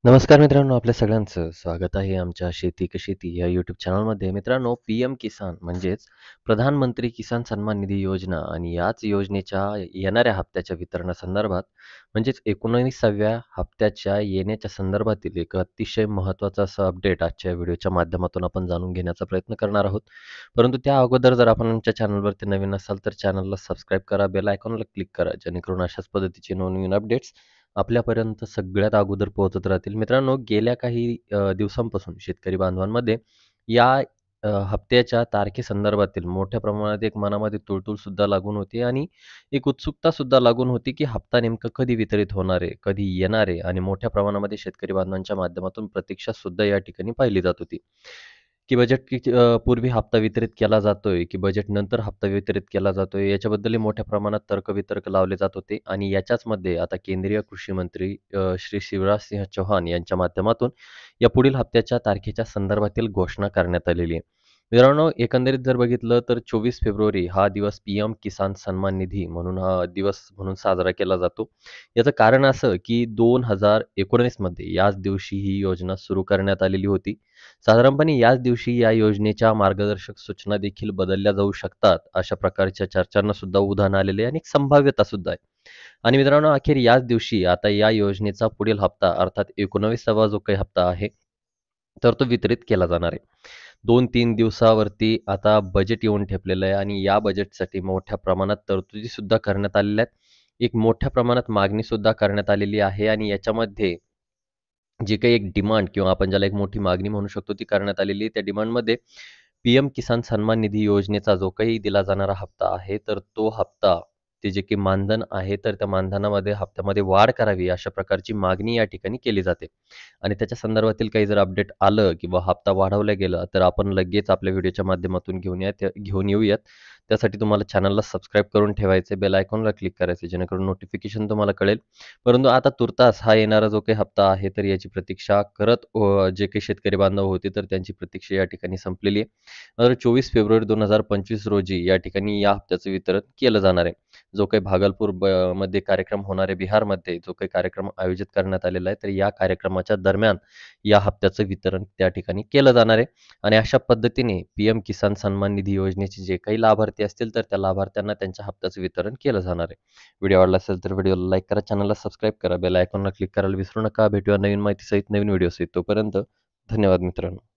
नमस्कार मित्रांनो, आपल्या सगळ्यांचं स्वागत आहे आमच्या शेती की शेती या यूट्यूब चॅनलमध्ये. मित्रांनो, पी-एम किसान म्हणजेच प्रधानमंत्री किसान सन्मान निधी योजना आणि याच योजनेच्या येणाऱ्या हप्त्याच्या वितरणासंदर्भात म्हणजेच 19व्या हप्त्याच्या येण्याच्या संदर्भातील एक अतिशय महत्त्वाचा असा अपडेट आजच्या व्हिडिओच्या माध्यमातून आपण जाणून घेण्याचा प्रयत्न करणार आहोत. परंतु त्या अगोदर जर आपण आमच्या चॅनलवरती नवीन असाल तर चॅनलला सबस्क्राईब करा, बेल आयकॉनला क्लिक करा, जेणेकरून अशाच पद्धतीचे नवनवीन अपडेट्स आपल्यापर्यंत सगळ्यात अगोदर पोहोचत राहतील. मित्रांनो, गेल्या काही दिवसांपासून शेतकरी बांधवांमध्ये या हप्त्याच्या तारखेसंदर्भातील मोठ्या प्रमाणात एक मनामध्ये तुळतुळसुद्धा लागून होती आणि एक उत्सुकतासुद्धा लागून होती, की हप्ता नेमका कधी वितरित होणार आहे, कधी येणार आहे आणि मोठ्या प्रमाणामध्ये शेतकरी बांधवांच्या माध्यमातून प्रतीक्षासुद्धा या ठिकाणी पाहिली जात होती. की पूर्वी हप्ता वितरित केला जातोय, की बजेटनंतर हप्ता वितरित केला जातोय, याच्याबद्दलही मोठ्या प्रमाणात तर्कवितर्क लावले जात होते आणि याच्याचमध्ये आता केंद्रीय कृषी मंत्री श्री शिवराज सिंह चौहान यांच्या माध्यमातून या पुढील हप्त्याच्या तारखेच्या संदर्भातील घोषणा करण्यात आलेली आहे. मित्रांनो, एकंदरीत जर बघितलं तर 24 फेब्रुवारी हा दिवस पी-एम किसान सन्मान निधी म्हणून हा दिवस म्हणून साजरा केला जातो. याचं कारण असं, की 2019 मध्ये याच दिवशी ही योजना सुरू करण्यात आलेली होती. साधारणपणे याच दिवशी या योजनेच्या मार्गदर्शक सूचना देखील बदलल्या जाऊ शकतात, अशा प्रकारच्या चर्चांना सुद्धा उधाण आलेले आहे आणि एक संभाव्यता सुद्धा आहे. आणि मित्रांनो, अखेर याच दिवशी आता या योजनेचा पुढील हप्ता अर्थात 19वा जो काही हप्ता आहे, तर तो वितरित केला जाणार आहे. 2-3 दिवसावरती आता बजेट येऊन ठेपलेलं आहे आणि या बजेटसाठी मोठ्या प्रमाणात तरतुदीसुद्धा करण्यात आलेल्या आहेत. एक मोठ्या प्रमाणात मागणीसुद्धा करण्यात आलेली आहे आणि याच्यामध्ये जी काही एक डिमांड किंवा आपण ज्याला एक मोठी मागणी म्हणू शकतो ती करण्यात आलेली आहे. त्या डिमांडमध्ये पी-एम किसान सन्मान निधी योजनेचा जो काही दिला जाणारा हप्ता आहे, तर तो हप्ता ते जे काही मानधन आहे, तर त्या मानधनामध्ये हप्त्यामध्ये वाढ करावी अशा प्रकारची मागणी या ठिकाणी केली जाते. आणि त्याच्या संदर्भातील काही जर अपडेट आलं किंवा हप्ता वाढवला गेला, तर आपण लगेच आपल्या व्हिडिओच्या माध्यमातून घेऊन येऊयात. त्यासाठी तुम्हाला चॅनलला सबस्क्राईब करून ठेवायचे, बेल आयकॉनला क्लिक करायचे जेणेकरून नोटिफिकेशन तुम्हाला कळेल. परंतु आता तुर्तास हा येणारा जो काही हप्ता आहे, तर याची प्रतीक्षा करत जे काही शेतकरी बांधव होते, तर त्यांची प्रतीक्षा या ठिकाणी संपलेली आहे. 24 फेब्रुवारी 2025 रोजी या ठिकाणी या हप्त्याचं वितरण केलं जाणार आहे. जो काही मध्ये कार्यक्रम होणार आहे, बिहारमध्ये जो काही कार्यक्रम आयोजित करण्यात आलेला आहे, तर या कार्यक्रमाच्या दरम्यान या हप्त्याचं वितरण त्या ठिकाणी केलं जाणार आहे. आणि अशा पद्धतीने पी-एम किसान सन्मान निधी योजनेचे जे काही लाभार्थी असतील, तर त्या लाभार्थ्यांना त्यांच्या हप्त्याचं वितरण केलं जाणार आहे. व्हिडिओ आवडला असेल तर व्हिडिओला लाईक करा, चॅनलला सबस्क्राईब करा, बेल आयकॉनला क्लिक करायला विसरू नका. भेटूया नवीन माहितीसहित, नवीन व्हिडिओसहित. तोपर्यंत धन्यवाद मित्रांनो.